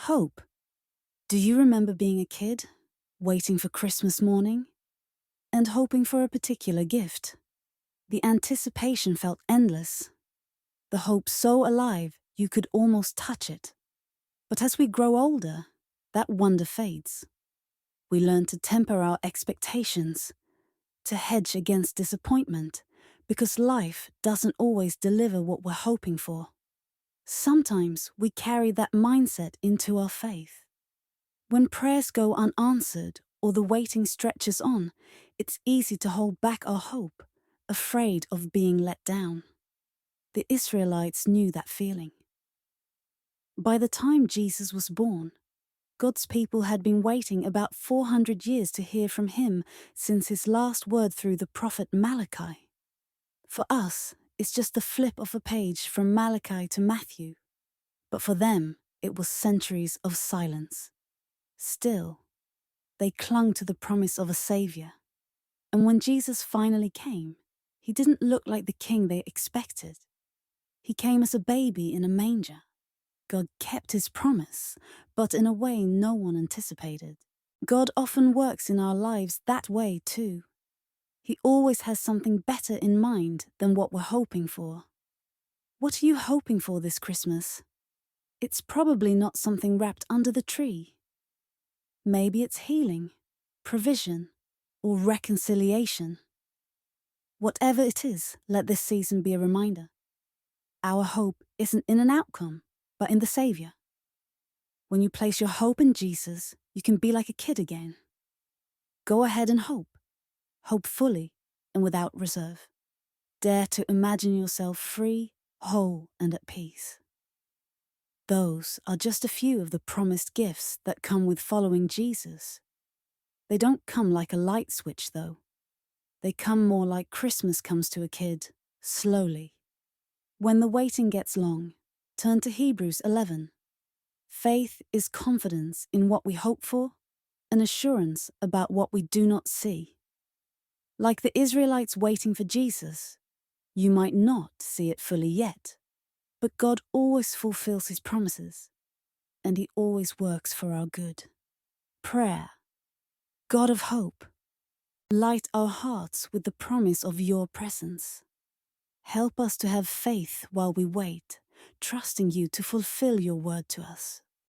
Hope. Do you remember being a kid, waiting for Christmas morning, and hoping for a particular gift? The anticipation felt endless, the hope so alive you could almost touch it. But as we grow older, that wonder fades. We learn to temper our expectations, to hedge against disappointment, because life doesn't always deliver what we're hoping for. Sometimes we carry that mindset into our faith. When prayers go unanswered or the waiting stretches on, it's easy to hold back our hope, afraid of being let down. The Israelites knew that feeling. By the time Jesus was born, God's people had been waiting about 400 years to hear from him since his last word through the prophet Malachi. For us, it's just the flip of a page from Malachi to Matthew. But for them, it was centuries of silence. Still, they clung to the promise of a savior. And when Jesus finally came, he didn't look like the king they expected. He came as a baby in a manger. God kept his promise, but in a way no one anticipated. God often works in our lives that way too. He always has something better in mind than what we're hoping for. What are you hoping for this Christmas? It's probably not something wrapped under the tree. Maybe it's healing, provision, or reconciliation. Whatever it is, let this season be a reminder. Our hope isn't in an outcome, but in the Savior. When you place your hope in Jesus, you can be like a kid again. Go ahead and hope. Hope fully and without reserve. Dare to imagine yourself free, whole, and at peace. Those are just a few of the promised gifts that come with following Jesus. They don't come like a light switch, though. They come more like Christmas comes to a kid, slowly. When the waiting gets long, turn to Hebrews 11. Faith is confidence in what we hope for, an assurance about what we do not see. Like the Israelites waiting for Jesus, you might not see it fully yet, but God always fulfills his promises, and he always works for our good. Prayer. God of hope, light our hearts with the promise of your presence. Help us to have faith while we wait, trusting you to fulfill your word to us.